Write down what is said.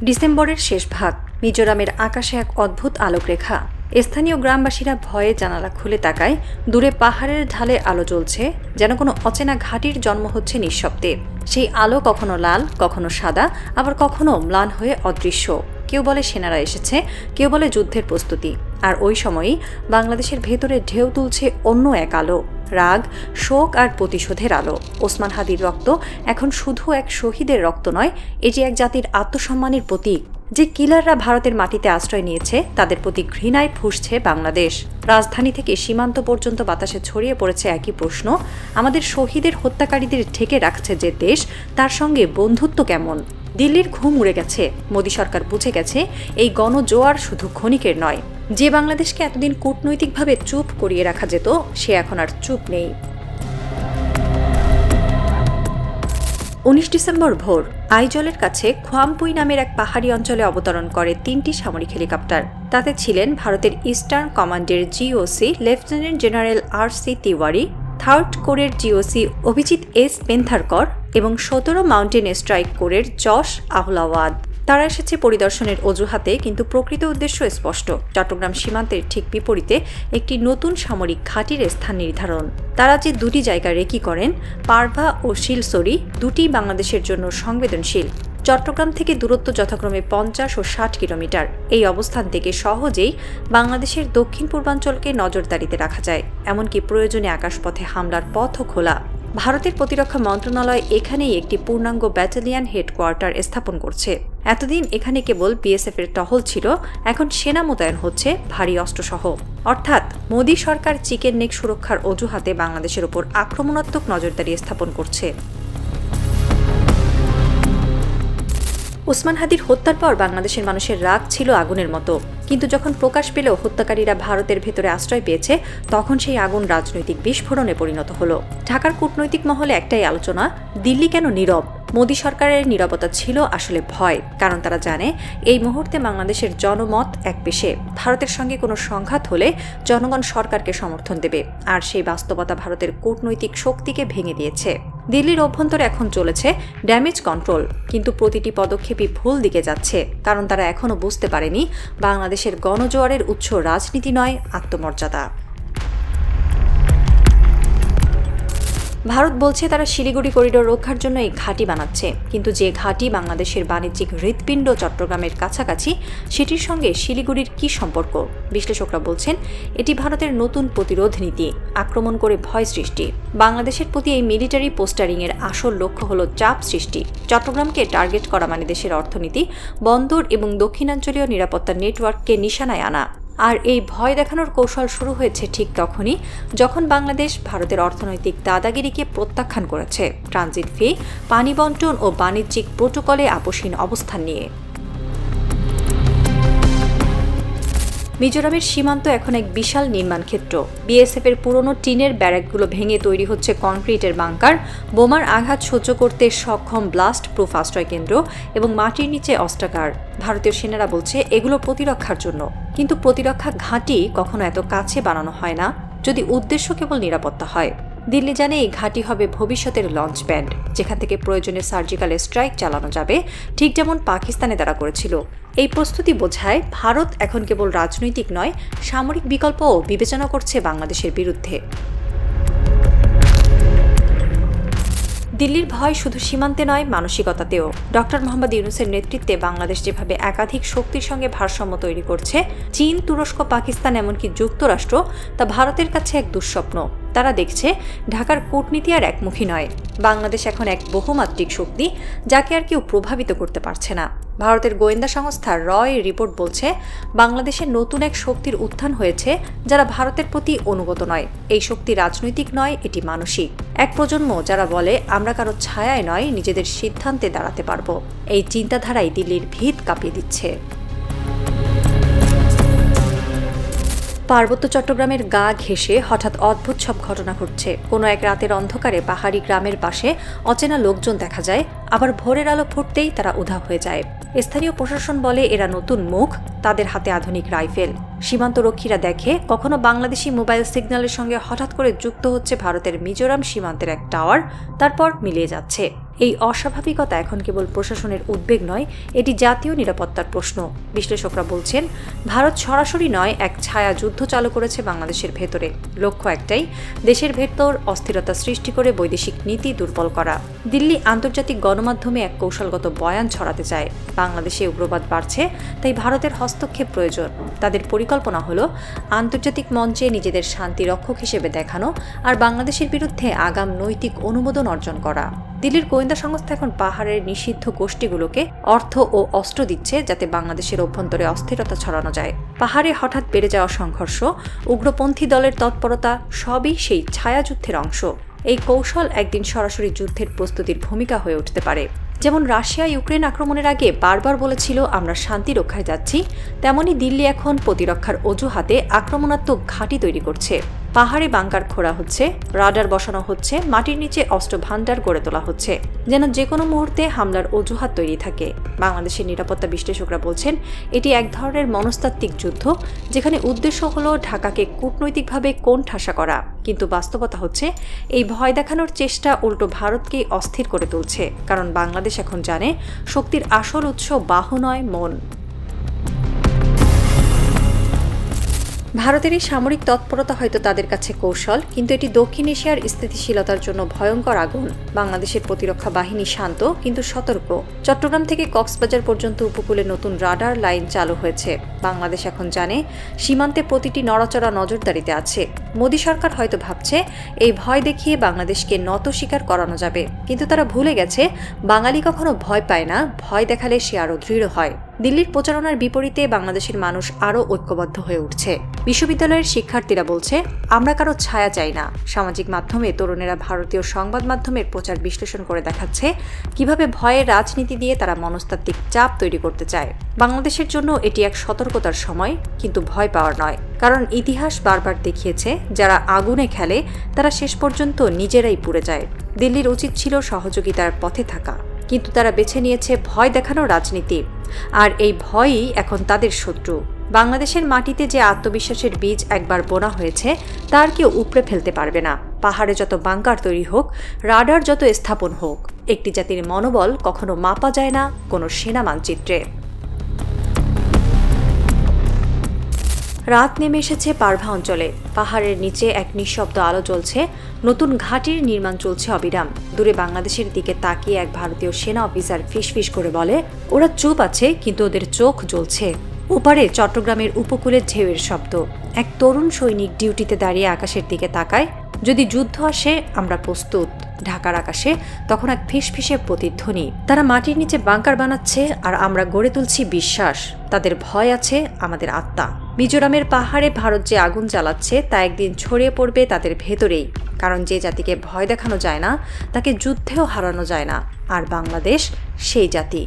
ডিসেম্বরের শেষ ভাগ, মিজোরামের আকাশে এক অদ্ভুত আলোকরেখা। স্থানীয় গ্রামবাসীরা ভয়ে জানালা খুলে তাকায়। দূরে পাহাড়ের ঢালে আলো জ্বলছে, যেন কোনো অচেনা ঘাঁটির জন্ম হচ্ছে নিঃশব্দে। সেই আলো কখনো লাল, কখনো সাদা, আবার কখনো ম্লান হয়ে অদৃশ্য। কেউ বলে সেনারা এসেছে, কেউ বলে যুদ্ধের প্রস্তুতি। আর ওই সময়ই বাংলাদেশের ভেতরে ঢেউ তুলছে অন্য এক আলো, রাগ, শোক আর প্রতিশোধের আলো। ওসমান হাদির রক্ত এখন শুধু এক শহীদের রক্ত নয়, এটি এক জাতির আত্মসম্মানের প্রতীক। যে কিলাররা ভারতের মাটিতে আশ্রয় নিয়েছে, তাদের প্রতি ঘৃণায় ফুঁসছে বাংলাদেশ। রাজধানী থেকে সীমান্ত পর্যন্ত বাতাসে ছড়িয়ে পড়েছে একই প্রশ্ন, আমাদের শহীদের হত্যাকারীদের ঢেকে রাখছে যে দেশ, তার সঙ্গে বন্ধুত্ব কেমন? দিল্লির ঘুম উড়ে গেছে। মোদী সরকার বুঝে গেছে এই গণজোয়ার শুধু ক্ষণিকের নয়। যে বাংলাদেশকে এতদিন কূটনৈতিকভাবে চুপ করিয়ে রাখা যেত, সে এখন আর চুপ নেই। 19 ডিসেম্বর ভোর, আইজলের কাছে খোয়ামপুই নামের এক পাহাড়ি অঞ্চলে অবতরণ করে 3টি সামরিক হেলিকপ্টার। তাতে ছিলেন ভারতের ইস্টার্ন কমান্ডের GOC lieutenant general R C. Tiwari, 3rd কোরের জিওসি অভিজিৎ এস. পেন্থারকর এবং 17 মাউন্টেন স্ট্রাইক কোরের জশ আহলাওয়াদ। তারা এসেছে পরিদর্শনের অজুহাতে, কিন্তু প্রকৃত উদ্দেশ্য স্পষ্ট। চট্টগ্রাম সীমান্তের ঠিক বিপরীতে একটি নতুন সামরিক ঘাঁটির স্থান নির্ধারণ। তারা যে দুটি জায়গা রেকি করেন, পারভা ও শিলসরি, দুটি বাংলাদেশের জন্য সংবেদনশীল। চট্টগ্রাম থেকে দূরত্ব যথাক্রমে 50 ও 60 কিলোমিটার। এই অবস্থান থেকে সহজেই বাংলাদেশের দক্ষিণ পূর্বাঞ্চলকে নজরদারিতে রাখা যায়, এমনকি প্রয়োজনে আকাশপথে হামলার পথও খোলা। ভারতের প্রতিরক্ষা মন্ত্রণালয় এখানেই একটি পূর্ণাঙ্গ ব্যাটালিয়ন হেডকোয়ার্টার স্থাপন করছে। এতদিন এখানে কেবল বিএসএফের টহল ছিল, এখন সেনা মোতায়েন হচ্ছে ভারী অস্ত্রসহ। অর্থাৎ মোদী সরকার চিকেন নেক সুরক্ষার অজুহাতে বাংলাদেশের ওপর আক্রমণাত্মক নজরদারি স্থাপন করছে। ওসমান হাদির হত্যার পর বাংলাদেশের মানুষের রাগ ছিল আগুনের মতো, কিন্তু যখন প্রকাশ পেল হত্যাকারীরা ভারতের ভেতরে আশ্রয় পেয়েছে, তখন সেই আগুন রাজনৈতিক বিস্ফোরণে পরিণত হলো। ঢাকার কূটনৈতিক মহলে একটাই আলোচনা, দিল্লি কেন নীরব? মোদী সরকারের নীরবতা ছিল আসলে ভয়, কারণ তারা জানে এই মুহূর্তে বাংলাদেশের জনমত এক পেশে। ভারতের সঙ্গে কোনো সংঘাত হলে জনগণ সরকারকে সমর্থন দেবে, আর সেই বাস্তবতা ভারতের কূটনৈতিক শক্তিকে ভেঙে দিয়েছে। দিল্লির অভ্যন্তরে এখন চলেছে ড্যামেজ কন্ট্রোল, কিন্তু প্রতিটি পদক্ষেপই ভুল দিকে যাচ্ছে, কারণ তারা এখনও বুঝতে পারেনি বাংলাদেশের গণজোয়ারের উৎস রাজনীতি নয়, আত্মমর্যাদা। ভারত বলছে তারা শিলিগুড়ি করিডোর রক্ষার জন্য এই ঘাঁটি বানাচ্ছে, কিন্তু যে ঘাঁটি বাংলাদেশের বাণিজ্যিক হৃৎপিণ্ড চট্টগ্রামের কাছাকাছি, সেটির সঙ্গে শিলিগুড়ির কী সম্পর্ক? বিশ্লেষকরা বলছেন এটি ভারতের নতুন প্রতিরোধ নীতি, আক্রমণ করে ভয় সৃষ্টি। বাংলাদেশের প্রতি এই মিলিটারি পোস্টারিংয়ের আসল লক্ষ্য হল চাপ সৃষ্টি। চট্টগ্রামকে টার্গেট করা মানে দেশের অর্থনীতি, বন্দর এবং দক্ষিণাঞ্চলীয় নিরাপত্তা নেটওয়ার্ককে নিশানায় আনা। আর এই ভয় দেখানোর কৌশল শুরু হয়েছে ঠিক তখনই যখন বাংলাদেশ ভারতের অর্থনৈতিক দাদাগিরিকে প্রত্যাখ্যান করেছে, ট্রানজিট ফি, পানি বন্টন ও বাণিজ্যিক প্রোটোকলে আপোষহীন অবস্থান নিয়ে। মিজোরামের সীমান্ত এখন এক বিশাল নির্মাণ ক্ষেত্র। বিএসএফের পুরনো টিনের ব্যারাকগুলো ভেঙে তৈরি হচ্ছে কনক্রিটের বাংকার, বোমার আঘাত সহ্য করতে সক্ষম ব্লাস্ট প্রুফ আশ্রয় কেন্দ্র এবং মাটির নিচে অস্ত্রাগার। ভারতীয় সেনারা বলছে এগুলো প্রতিরক্ষার জন্য, কিন্তু প্রতিরক্ষা ঘাঁটি কখনো এত কাছে বানানো হয় না যদি উদ্দেশ্য কেবল নিরাপত্তা হয়। দিল্লি জানে এই ঘাঁটি হবে ভবিষ্যতের লঞ্চ প্যাড, যেখান থেকে প্রয়োজনে সার্জিক্যাল স্ট্রাইক চালানো যাবে, ঠিক যেমন পাকিস্তানে তারা করেছিল। এই প্রস্তুতি বোঝায় ভারত এখন কেবল রাজনৈতিক নয়, সামরিক বিকল্পও বিবেচনা করছে বাংলাদেশের বিরুদ্ধে। দিল্লির ভয় শুধু সীমান্তে নয়, মানসিকতাতেও। ডক্টর মোহাম্মদ ইউনূসের নেতৃত্বে বাংলাদেশ যেভাবে একাধিক শক্তির সঙ্গে ভারসাম্য তৈরি করছে, চীন, তুরস্ক, পাকিস্তান, এমনকি যুক্তরাষ্ট্র, তা ভারতের কাছে এক দুঃস্বপ্ন। তারা দেখছে ঢাকার কূটনীতি আর একমুখী নয়। বাংলাদেশ এখন এক বহুমাত্রিক শক্তি, যাকে আর কেউ প্রভাবিত করতে পারছে না। ভারতের গোয়েন্দা সংস্থা রয় রিপোর্ট বলছে বাংলাদেশের নতুন এক শক্তির উত্থান হয়েছে, যারা ভারতের প্রতি অনুগত নয়। এই শক্তি রাজনৈতিক নয়, এটি মানসিক। এক প্রজন্ম যারা বলে আমরা কারো ছায়ায় নয়, নিজেদের সিদ্ধান্তে দাঁড়াতে পারবো। এই চিন্তাধারাই দিল্লির ভিত কাঁপিয়ে দিচ্ছে। পার্বত্য চট্টগ্রামের গা ঘেঁষে হঠাৎ অদ্ভুত সব ঘটনা ঘটছে। কোনো এক রাতের অন্ধকারে পাহাড়ি গ্রামের পাশে অচেনা লোকজন দেখা যায়, আবার ভোরের আলো ফুটতেই তারা উধাও হয়ে যায়। স্থানীয় প্রশাসন বলে এরা নতুন মুখ, তাদের হাতে আধুনিক রাইফেল। সীমান্তরক্ষীরা দেখে কখনো বাংলাদেশি মোবাইল সিগন্যালের সঙ্গে হঠাৎ করে যুক্ত হচ্ছে ভারতের মিজোরাম সীমান্তের এক টাওয়ার, তারপর মিলিয়ে যাচ্ছে। এই অস্বাভাবিকতা এখন কেবল প্রশাসনের উদ্বেগ নয়, এটি জাতীয় নিরাপত্তার প্রশ্ন। বিশ্লেষকরা বলছেন, ভারত সরাসরি নয়, এক ছায়া যুদ্ধ চালু করেছে বাংলাদেশের ভেতরে। লক্ষ্য একটাই, দেশের ভেতর অস্থিরতা সৃষ্টি করে বৈদেশিক নীতি দুর্বল করা। দিল্লি আন্তর্জাতিক গণমাধ্যমে এক কৌশলগত বয়ান ছড়াতে চায়, বাংলাদেশে উগ্রবাদ বাড়ছে, তাই ভারতের হস্তক্ষেপ প্রয়োজন। তাদের পরিকল্পনা হলো আন্তর্জাতিক মঞ্চে নিজেদের শান্তি রক্ষক হিসেবে দেখানো আর বাংলাদেশের বিরুদ্ধে আগাম নৈতিক অনুমোদন অর্জন করা। দিল্লির গোয়েন্দা সংস্থা এখন পাহাড়ের নিষিদ্ধ গোষ্ঠীগুলোকে অর্থ ও অস্ত্র দিচ্ছে, যাতে বাংলাদেশের অভ্যন্তরে অস্থিরতা ছড়ানো যায়। পাহাড়ে হঠাৎ বেড়ে যাওয়া সংঘর্ষ, উগ্রপন্থী দলের তৎপরতা সবই সেই ছায়াযুদ্ধের অংশ। এই কৌশল একদিন সরাসরি যুদ্ধের প্রস্তুতির ভূমিকা হয়ে উঠতে পারে। যেমন রাশিয়া ইউক্রেন আক্রমণের আগে বারবার বলেছিল আমরা শান্তি রক্ষায় যাচ্ছি, তেমনি দিল্লি এখন প্রতিরক্ষার অজুহাতে আক্রমণাত্মক ঘাঁটি তৈরি করছে। পাহাড়ে বাংকার খোঁড়া হচ্ছে, রাডার বসানো হচ্ছে, মাটির নিচে অস্ত্র ভান্ডার গড়ে তোলা হচ্ছে, যেন যে কোনো মুহূর্তে হামলার অজুহাত তৈরি থাকে। বাংলাদেশের নিরাপত্তা বিশ্লেষকরা বলছেন, এটি এক ধরনের মনস্তাত্ত্বিক যুদ্ধ, যেখানে উদ্দেশ্য হলো ঢাকাকে কূটনৈতিকভাবে কোণঠাসা করা, কিন্তু বাস্তবতা হচ্ছে এই ভয় দেখানোর চেষ্টা উল্টো ভারতকেই অস্থির করে তুলছে। কারণ বাংলাদেশ এখন জানে, শক্তির আসল উৎস বাহু নয়, মন। ভারতের এই সামরিক তৎপরতা হয়তো তাদের কাছে কৌশল, কিন্তু এটি দক্ষিণ এশিয়ার স্থিতিশীলতার জন্য ভয়ঙ্কর আগুন। বাংলাদেশের প্রতিরক্ষা বাহিনী শান্ত কিন্তু সতর্ক। চট্টগ্রাম থেকে কক্সবাজার পর্যন্ত উপকূলে নতুন রাডার লাইন চালু হয়েছে। বাংলাদেশ এখন জানে, সীমান্তে প্রতিটি নড়াচড়া নজরদারিতে আছে। মোদী সরকার হয়তো ভাবছে এই ভয় দেখিয়ে বাংলাদেশকে নত স্বীকার করানো যাবে, কিন্তু তারা ভুলে গেছে বাঙালি কখনো ভয় পায় না, ভয় দেখালে সে আরও দৃঢ় হয়। দিল্লির প্রচারণার বিপরীতে বাংলাদেশের মানুষ আরও ঐক্যবদ্ধ হয়ে উঠছে। বিশ্ববিদ্যালয়ের শিক্ষার্থীরা বলছে, আমরা কারো ছায়া চাই না। সামাজিক মাধ্যমে তরুণেরা ভারতীয় সংবাদ মাধ্যমের প্রচার বিশ্লেষণ করে দেখাচ্ছে কিভাবে ভয়ের রাজনীতি দিয়ে তারা মনস্তাত্ত্বিক চাপ তৈরি করতে চায়। বাংলাদেশের জন্য এটি এক সতর্কতার সময়, কিন্তু ভয় পাওয়ার নয়। কারণ ইতিহাস বারবার দেখিয়েছে, যারা আগুনে খেলে তারা শেষ পর্যন্ত নিজেরাই পুড়ে যায়। দিল্লির উচিত ছিল সহযোগিতার পথে থাকা, কিন্তু তারা বেছে নিয়েছে ভয় দেখানোর রাজনীতি, আর এই ভয়ই এখন তাদের শত্রু। বাংলাদেশের মাটিতে যে আত্মবিশ্বাসের বীজ একবার বোনা হয়েছে, তার কেউ উপড়ে ফেলতে পারবে না। পাহাড়ে যত বাংকার তৈরি হোক, রাডার যত স্থাপন হোক, একটি জাতির মনোবল কখনো মাপা যায় না কোনো সেনা মানচিত্রে। রাত নেমে এসেছে পারভা অঞ্চলে। পাহাড়ের নিচে এক নিঃশব্দ আলো জ্বলছে, নতুন ঘাঁটির নির্মাণ চলছে অবিরাম। দূরে বাংলাদেশের দিকে তাকিয়ে এক ভারতীয় সেনা অফিসার ফিসফিস করে বলে, ওরা চুপ আছে কিন্তু ওদের চোখ জ্বলছে। ওপারে চট্টগ্রামের উপকূলের ঢেউয়ের শব্দ। এক তরুণ সৈনিক ডিউটিতে দাঁড়িয়ে আকাশের দিকে তাকায়, যদি যুদ্ধ আসে আমরা প্রস্তুত। ঢাকার আকাশে তখন এক ফিসফিসে প্রতিধ্বনি। তারা মাটির নিচে বাংকার বানাচ্ছে আর আমরা গড়ে তুলছি বিশ্বাস। তাদের ভয় আছে, আমাদের আত্মা। মিজোরামের পাহাড়ে ভারত যে আগুন জ্বালাচ্ছে তা একদিন ছড়িয়ে পড়বে তাদের ভেতরেই। কারণ যে জাতিকে ভয় দেখানো যায় না, তাকে যুদ্ধেও হারানো যায় না। আর বাংলাদেশ সেই জাতি।